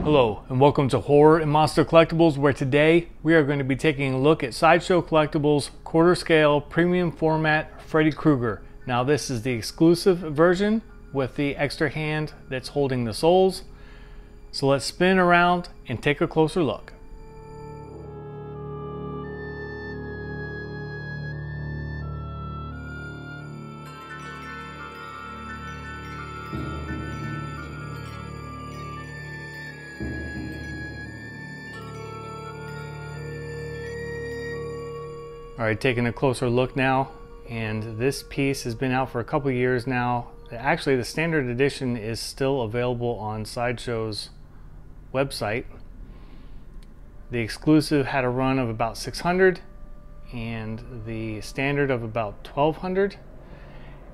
Hello and welcome to Horror and Monster Collectibles, where today we are going to be taking a look at Sideshow Collectibles quarter scale premium format Freddy Krueger. Now this is the exclusive version with the extra hand that's holding the souls. So let's spin around and take a closer look. Alright, taking a closer look now, and this piece has been out for a couple years now. Actually, the standard edition is still available on Sideshow's website. The exclusive had a run of about 600 and the standard of about 1200,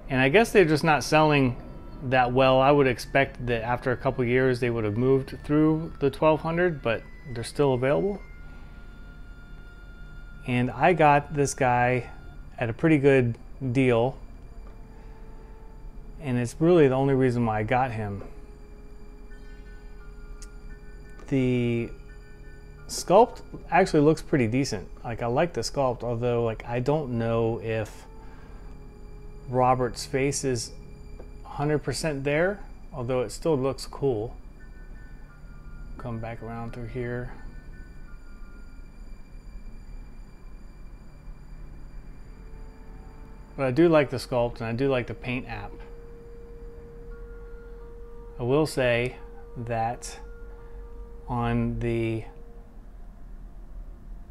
and I guess they're just not selling that well. I would expect that after a couple years they would have moved through the 1200, but they're still available. And I got this guy at a pretty good deal, and it's really the only reason why I got him. The sculpt actually looks pretty decent. Like, I like the sculpt, although like I don't know if Robert's face is 100% there, although it still looks cool. Come back around through here. But I do like the sculpt and I do like the paint app. I will say that on the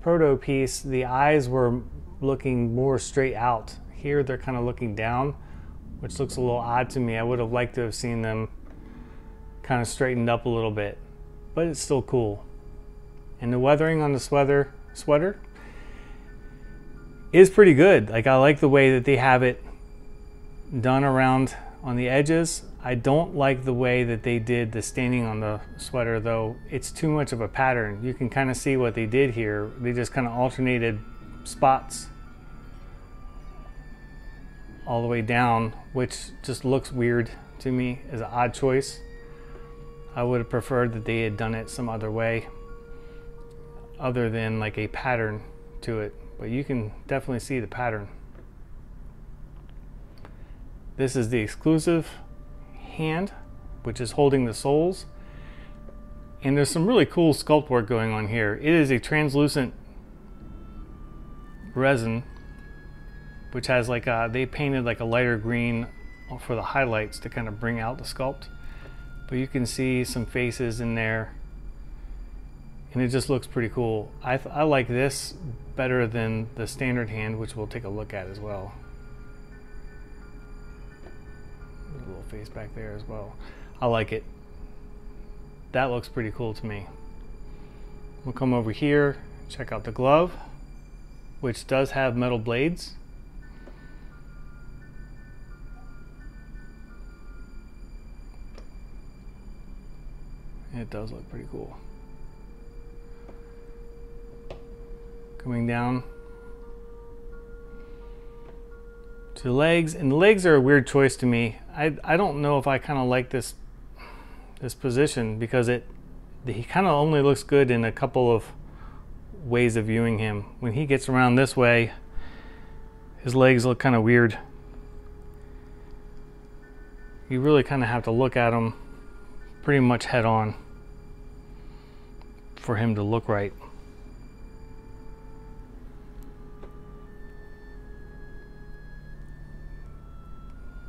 proto piece, the eyes were looking more straight out. Here they're kind of looking down, which looks a little odd to me. I would have liked to have seen them kind of straightened up a little bit, but it's still cool. And the weathering on the sweater is pretty good. Like, I like the way that they have it done around on the edges. I don't like the way that they did the staining on the sweater, though. It's too much of a pattern. You can kind of see what they did here. They just kind of alternated spots all the way down, which just looks weird to me as an odd choice. I would have preferred that they had done it some other way other than like a pattern to it. But you can definitely see the pattern. This is the exclusive hand, which is holding the souls. And there's some really cool sculpt work going on here. It is a translucent resin, which has like they painted like a lighter green for the highlights to kind of bring out the sculpt. But you can see some faces in there, and it just looks pretty cool. I like this better than the standard hand, which we'll take a look at as well. There's a little face back there as well. I like it. That looks pretty cool to me. We'll come over here, check out the glove, which does have metal blades. It does look pretty cool. Coming down to the legs, and the legs are a weird choice to me. I don't know if I kind of like this position, because he kind of only looks good in a couple of ways of viewing him. When he gets around this way, his legs look kind of weird. You really kind of have to look at him pretty much head on for him to look right.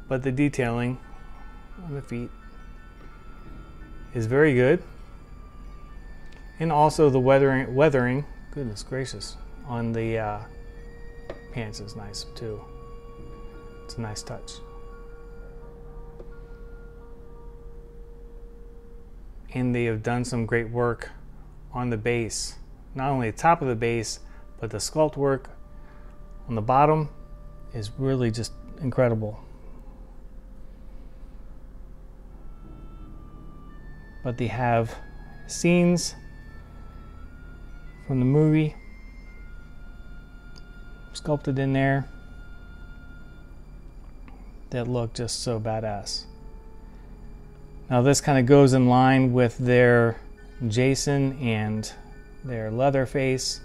But the detailing on the feet is very good. And also the weathering, goodness gracious, on the pants is nice too. It's a nice touch. And they have done some great work on the base. Not only the top of the base, but the sculpt work on the bottom is really just incredible. But they have scenes from the movie sculpted in there that look just so badass. Now this kind of goes in line with their Jason and their Leatherface.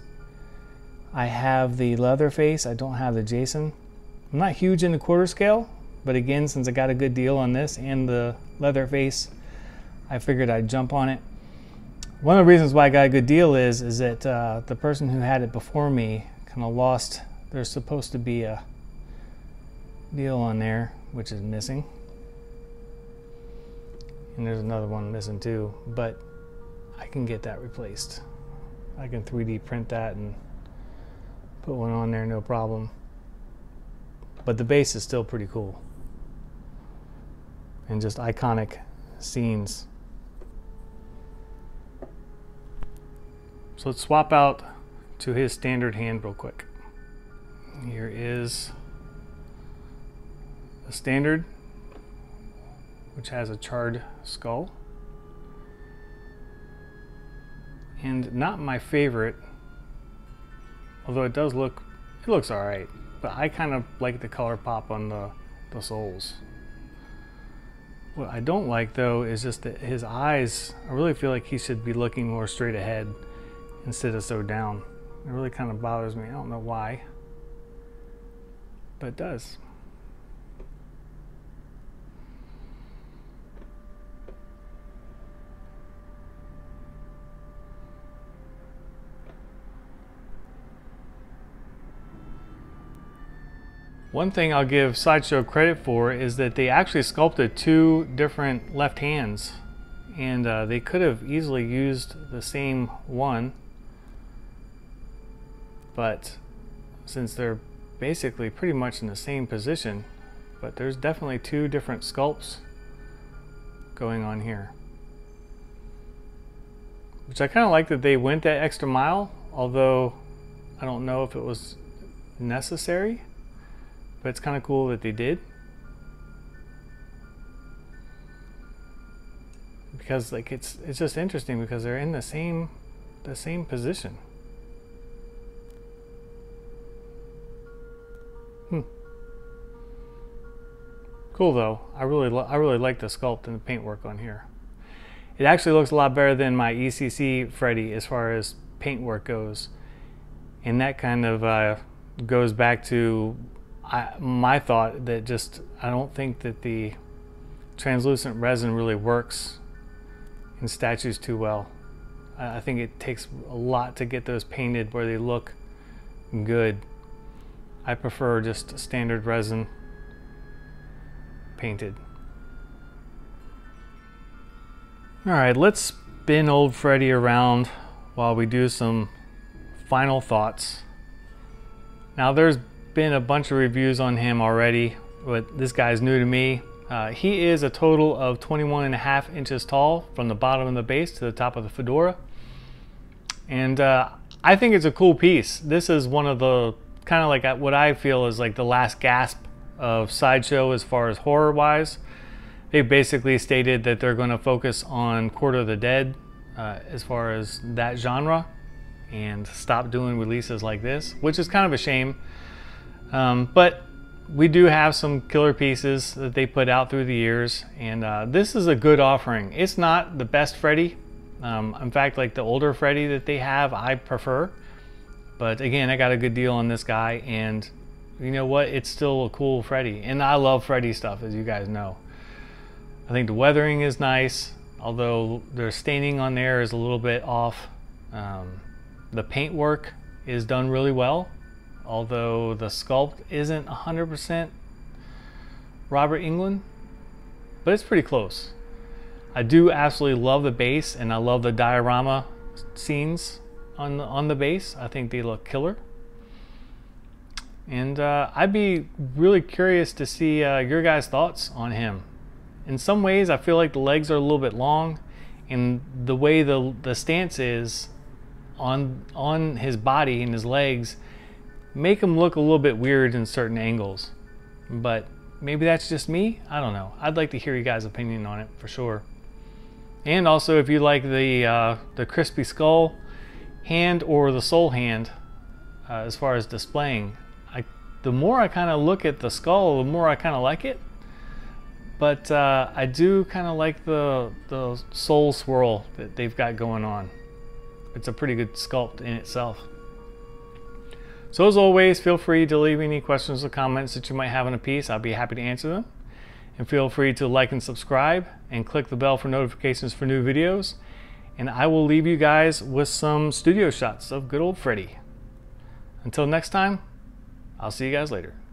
I have the Leatherface, I don't have the Jason. I'm not huge into quarter scale, but again, since I got a good deal on this and the Leatherface, I figured I'd jump on it. One of the reasons why I got a good deal is that the person who had it before me kind of lost. There's supposed to be a deal on there, which is missing. And there's another one missing too, but I can get that replaced. I can 3D print that and put one on there, no problem. But the base is still pretty cool. And just iconic scenes. So let's swap out to his standard hand real quick. Here is the standard, which has a charred skull. And not my favorite, although it looks all right, but I kind of like the color pop on the soles. What I don't like though is just that his eyes, I really feel like he should be looking more straight ahead instead of so down. It really kind of bothers me. I don't know why, but it does. One thing I'll give Sideshow credit for is that they actually sculpted two different left hands, and they could have easily used the same one, but since they're basically pretty much in the same position, but there's definitely two different sculpts going on here, which I kind of like that they went that extra mile, although I don't know if it was necessary. But it's kind of cool that they did, because like it's just interesting because they're in the same position. Cool though. I really like the sculpt and the paintwork on here. It actually looks a lot better than my ECC Freddy as far as paintwork goes, and that kind of goes back to my thought that just I don't think that the translucent resin really works in statues too well. I think it takes a lot to get those painted where they look good. I prefer just standard resin painted. Alright, let's spin old Freddy around while we do some final thoughts. Now there's been a bunch of reviews on him already, but this guy's new to me. He is a total of 21.5 inches tall from the bottom of the base to the top of the fedora, and I think it's a cool piece. This is one of the kind of like what I feel is like the last gasp of Sideshow as far as horror wise. They basically stated that they're going to focus on Quarter of the Dead as far as that genre and stop doing releases like this, which is kind of a shame. But we do have some killer pieces that they put out through the years, and this is a good offering. It's not the best Freddy. In fact, like the older Freddy that they have, I prefer. But again, I got a good deal on this guy, and you know what? It's still a cool Freddy, and I love Freddy stuff, as you guys know. I think the weathering is nice, although their staining on there is a little bit off. The paintwork is done really well, although the sculpt isn't 100% Robert Englund, but it's pretty close. I do absolutely love the base, and I love the diorama scenes on the base. I think they look killer. And I'd be really curious to see your guys' thoughts on him. In some ways, I feel like the legs are a little bit long, and the way the stance is on his body and his legs make him look a little bit weird in certain angles. But maybe that's just me. I don't know. I'd like to hear you guys' opinion on it for sure. And also, if you like the crispy skull hand or the soul hand as far as displaying, the more I kind of look at the skull, the more I kind of like it. but I do kind of like the soul swirl that they've got going on. It's a pretty good sculpt in itself. So as always, feel free to leave any questions or comments that you might have on a piece. I'll be happy to answer them. And feel free to like and subscribe and click the bell for notifications for new videos. And I will leave you guys with some studio shots of good old Freddy. Until next time, I'll see you guys later.